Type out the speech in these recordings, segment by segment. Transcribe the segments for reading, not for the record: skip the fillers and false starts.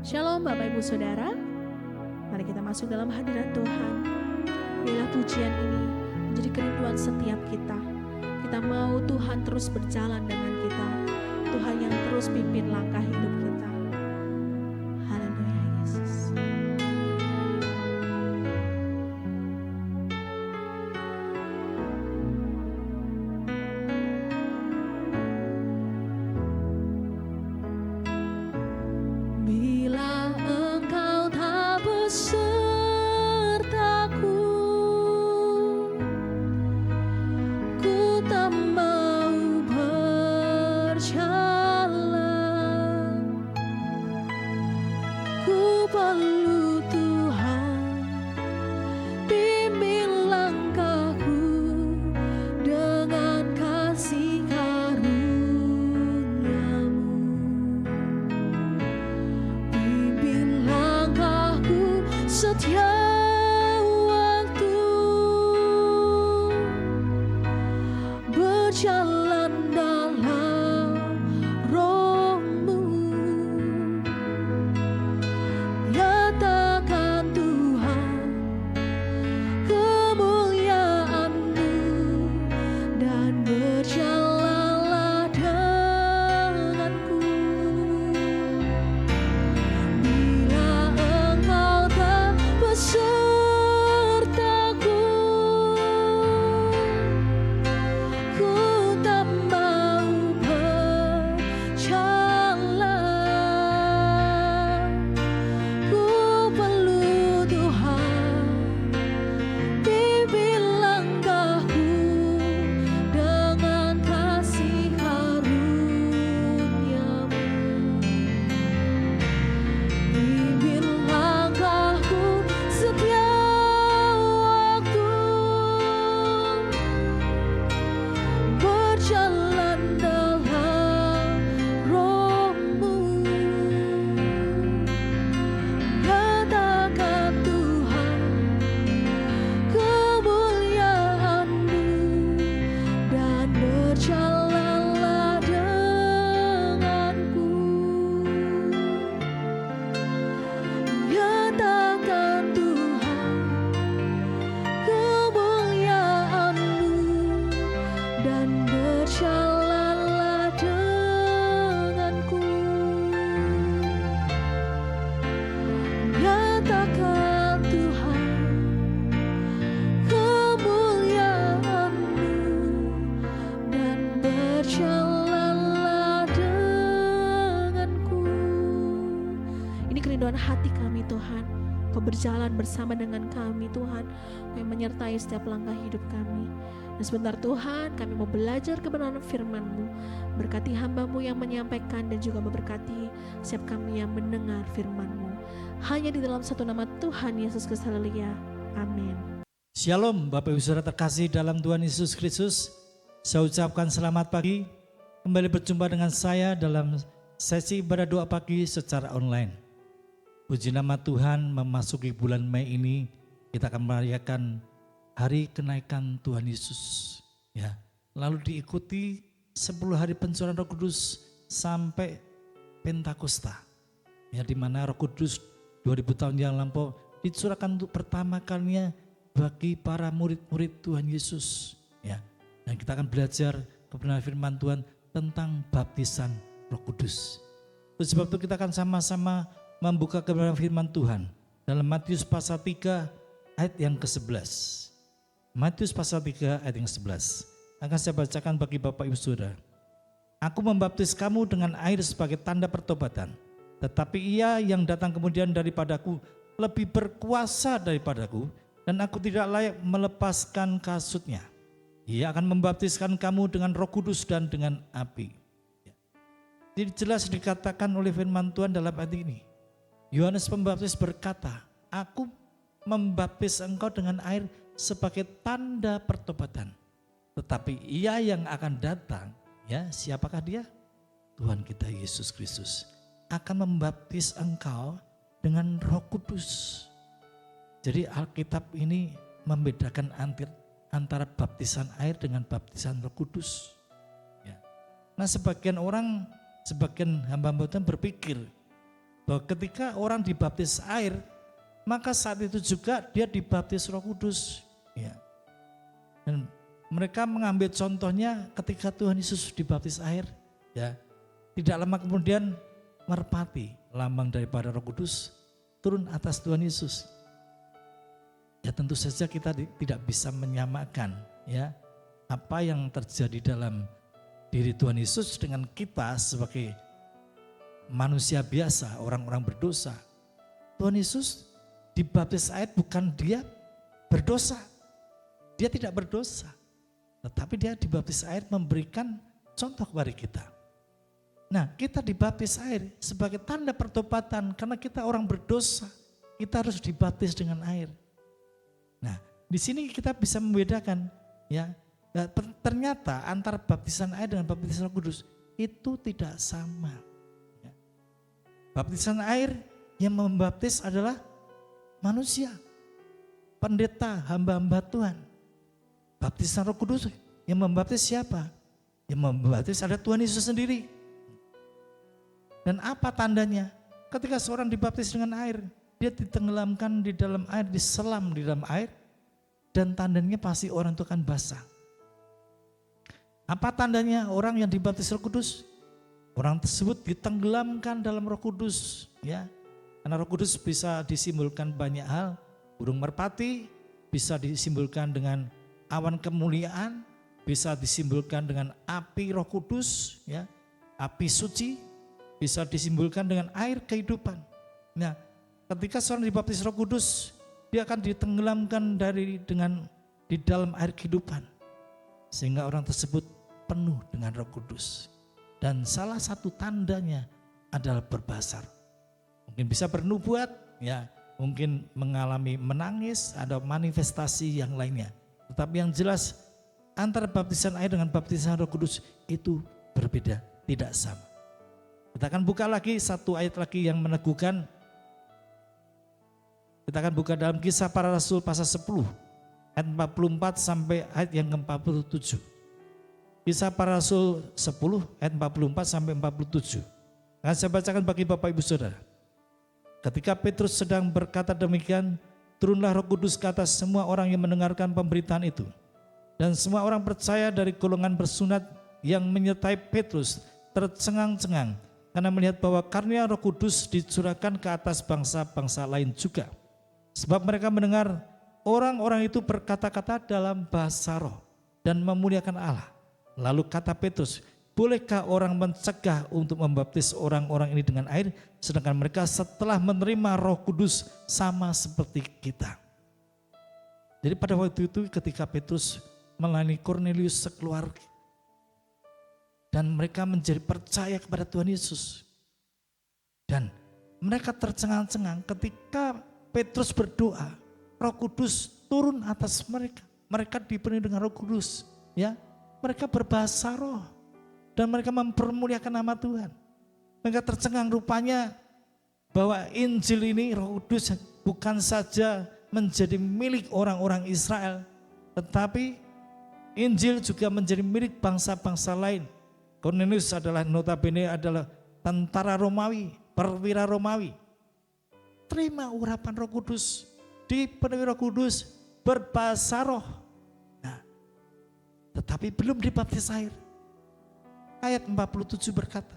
Shalom Bapak Ibu Saudara, mari kita masuk dalam hadirat Tuhan. Biarlah pujian ini menjadi kerinduan setiap kita. Kita mau Tuhan terus berjalan dengan kita. Tuhan yang terus pimpin langkah hidup kita. Haleluya Yesus. Bila engkau tak besertaku, ku tak mau berjalan. Ku perlu Tuhan, bimbing langkahku dengan kasih karunia-Mu. Bimbing langkahku setiap waktu, berjalan dalam Roh-Mu. Nyatakan Tuhan kemuliaan-Mu dan berjalanlah denganku. Bila engkau tak besertaku, ku tak mau berjalan. Ku perlu Tuhan, bimbing langkahku dengan kasih karunia-Mu. Bimbing langkahku setiap waktu, berjalan dalam Roh-Mu. Nyatakan Tuhan kemuliaan-Mu dan berjalanlah denganku. Nyatakan Tuhan kemuliaan-Mu dan berjalanlah denganku. Nyatakan Tuhan kemuliaan-Mu dan berjalanlah denganku. Ini kerinduan hati kami Tuhan. Kau berjalan bersama dengan kami Tuhan, Kau yang menyertai setiap langkah hidup kami. Dan sebentar Tuhan, kami mau belajar kebenaran firman-Mu. Berkati hamba-Mu yang menyampaikan dan juga memberkati setiap kami yang mendengar firman-Mu. Hanya di dalam satu nama Tuhan Yesus Kristus, haleluya. Amin. Shalom Bapak Ibu Saudara terkasih dalam Tuhan Yesus Kristus. Saya ucapkan selamat pagi. Kembali berjumpa dengan saya dalam sesi ibadah doa pagi secara online. Puji nama Tuhan, memasuki bulan Mei ini kita akan merayakan hari kenaikan Tuhan Yesus. Ya, lalu diikuti 10 hari pencurahan Roh Kudus sampai Pentakosta. Ya, di mana Roh Kudus 2000 tahun yang lampau dicurahkan untuk pertama kalinya bagi para murid-murid Tuhan Yesus. Ya, dan kita akan belajar kebenaran firman Tuhan tentang baptisan Roh Kudus. Oleh sebab itu kita akan sama-sama membuka kebenaran firman Tuhan dalam Matius pasal 3 ayat yang ke-11. Matius pasal 3 ayat yang ke-11. Akan saya bacakan bagi Bapak Ibu Saudara. Aku membaptis kamu dengan air sebagai tanda pertobatan, tetapi Ia yang datang kemudian daripadaku lebih berkuasa daripadaku, dan aku tidak layak melepaskan kasutnya. Ia akan membaptiskan kamu dengan Roh Kudus dan dengan api. Jadi jelas dikatakan oleh firman Tuhan dalam ayat ini. Yohanes Pembaptis berkata, aku membaptis engkau dengan air sebagai tanda pertobatan. Tetapi Ia yang akan datang, ya siapakah Dia? Tuhan kita Yesus Kristus akan membaptis engkau dengan Roh Kudus. Jadi Alkitab ini membedakan antara baptisan air dengan baptisan Roh Kudus. Ya. Nah sebagian orang, sebagian hamba-hamba Tuhan berpikir bahwa ketika orang dibaptis air, maka saat itu juga dia dibaptis Roh Kudus. Ya. Dan mereka mengambil contohnya ketika Tuhan Yesus dibaptis air. Ya. Tidak lama kemudian merpati, lambang daripada Roh Kudus, turun atas Tuhan Yesus. Ya tentu saja kita tidak bisa menyamakan ya apa yang terjadi dalam diri Tuhan Yesus dengan kita sebagai manusia biasa, orang-orang berdosa. Tuhan Yesus dibaptis air bukan dia berdosa. Dia tidak berdosa. Tetapi dia dibaptis air memberikan contoh kepada kita. Nah, kita dibaptis air sebagai tanda pertobatan karena kita orang berdosa. Kita harus dibaptis dengan air. Nah, di sini kita bisa membedakan ya. Nah, ternyata antara baptisan air dengan baptisan Roh Kudus itu tidak sama. Ya. Baptisan air yang membaptis adalah manusia, pendeta, hamba-hamba Tuhan. Baptisan Roh Kudus yang membaptis siapa? Yang membaptis adalah Tuhan Yesus sendiri. Dan apa tandanya? Ketika seorang dibaptis dengan air, dia ditenggelamkan di dalam air, diselam di dalam air, dan tandanya pasti orang itu akan basah. Apa tandanya orang yang dibaptis Roh Kudus? Orang tersebut ditenggelamkan dalam Roh Kudus, ya. Karena Roh Kudus bisa disimbolkan banyak hal. Burung merpati bisa disimbolkan dengan awan kemuliaan, bisa disimbolkan dengan api Roh Kudus, ya. Api suci bisa disimbolkan dengan air kehidupan. Nah, ketika seorang dibaptis Roh Kudus, dia akan ditenggelamkan di dalam air kehidupan. Sehingga orang tersebut penuh dengan Roh Kudus. Dan salah satu tandanya adalah berbahasa. Mungkin bisa bernubuat, ya, mungkin mengalami menangis, ada manifestasi yang lainnya. Tetapi yang jelas antara baptisan air dengan baptisan Roh Kudus itu berbeda, tidak sama. Kita akan buka lagi satu ayat lagi yang meneguhkan. Kita akan buka dalam Kisah Para Rasul pasal 10 ayat 44 sampai ayat yang ke-47. Kisah Para Rasul 10 ayat 44 sampai 47. Akan saya bacakan bagi Bapak Ibu Saudara. Ketika Petrus sedang berkata demikian, turunlah Roh Kudus ke atas semua orang yang mendengarkan pemberitaan itu. Dan semua orang percaya dari golongan bersunat yang menyertai Petrus tercengang-cengang karena melihat bahwa karunia Roh Kudus dicurahkan ke atas bangsa-bangsa lain juga. Sebab mereka mendengar orang-orang itu berkata-kata dalam bahasa roh dan memuliakan Allah. Lalu kata Petrus, bolehkah orang mencegah untuk membaptis orang-orang ini dengan air, sedangkan mereka setelah menerima Roh Kudus sama seperti kita. Jadi pada waktu itu ketika Petrus melayani Kornelius sekeluarga, dan mereka menjadi percaya kepada Tuhan Yesus. Dan mereka tercengang-cengang ketika Petrus berdoa, Roh Kudus turun atas mereka. Mereka dipenuhi dengan Roh Kudus, ya. Mereka berbahasa roh dan mereka mempermuliakan nama Tuhan. Mereka tercengang rupanya bahwa Injil ini, Roh Kudus bukan saja menjadi milik orang-orang Israel, tetapi Injil juga menjadi milik bangsa-bangsa lain. Kornelius notabene adalah tentara Romawi, perwira Romawi. Terima urapan Roh Kudus, dipenuhi Roh Kudus, berbahasa roh. Nah, tetapi belum dibaptis air. Ayat 47 berkata,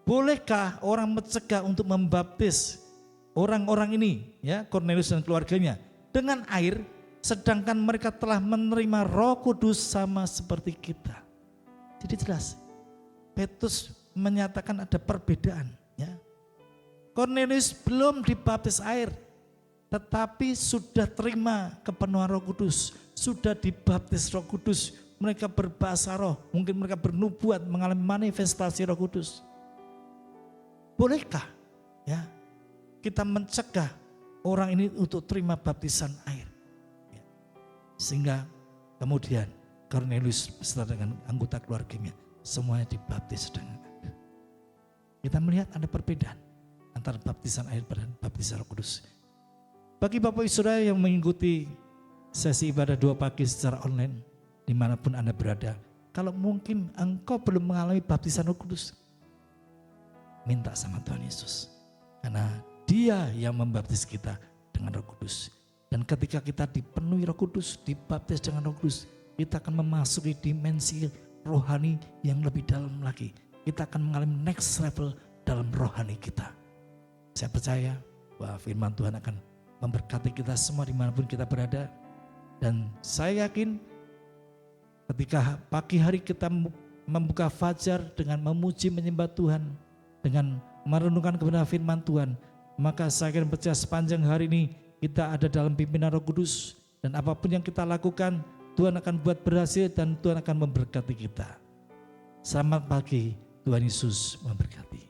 bolehkah orang mencegah untuk membaptis orang-orang ini, ya, Kornelius dan keluarganya, dengan air, sedangkan mereka telah menerima Roh Kudus sama seperti kita. Jadi jelas, Petrus menyatakan ada perbedaan, ya. Kornelius belum dibaptis air, tetapi sudah terima kepenuhan Roh Kudus, sudah dibaptis Roh Kudus. Mereka berbahasa roh, mungkin mereka bernubuat, mengalami manifestasi Roh Kudus. Bolehkah, ya, kita mencegah orang ini untuk terima baptisan air, ya. Sehingga kemudian Kornelius beserta dengan anggota keluarganya semuanya dibaptis dengan air. Kita melihat ada perbedaan antara baptisan air dan baptisan Roh Kudus. Bagi Bapak Ibu Saudara yang mengikuti sesi ibadah 2 pagi secara online, dimanapun Anda berada, kalau mungkin engkau belum mengalami baptisan Roh Kudus, minta sama Tuhan Yesus. Karena Dia yang membaptis kita dengan Roh Kudus. Dan ketika kita dipenuhi Roh Kudus, dibaptis dengan Roh Kudus, kita akan memasuki dimensi rohani yang lebih dalam lagi. Kita akan mengalami next level dalam rohani kita. Saya percaya bahwa firman Tuhan akan memberkati kita semua dimanapun kita berada. Dan saya yakin ketika pagi hari kita membuka fajar dengan memuji menyembah Tuhan, dengan merenungkan kebenaran firman Tuhan, maka saya akan percaya sepanjang hari ini kita ada dalam pimpinan Roh Kudus. Dan apapun yang kita lakukan, Tuhan akan buat berhasil dan Tuhan akan memberkati kita. Selamat pagi, Tuhan Yesus memberkati.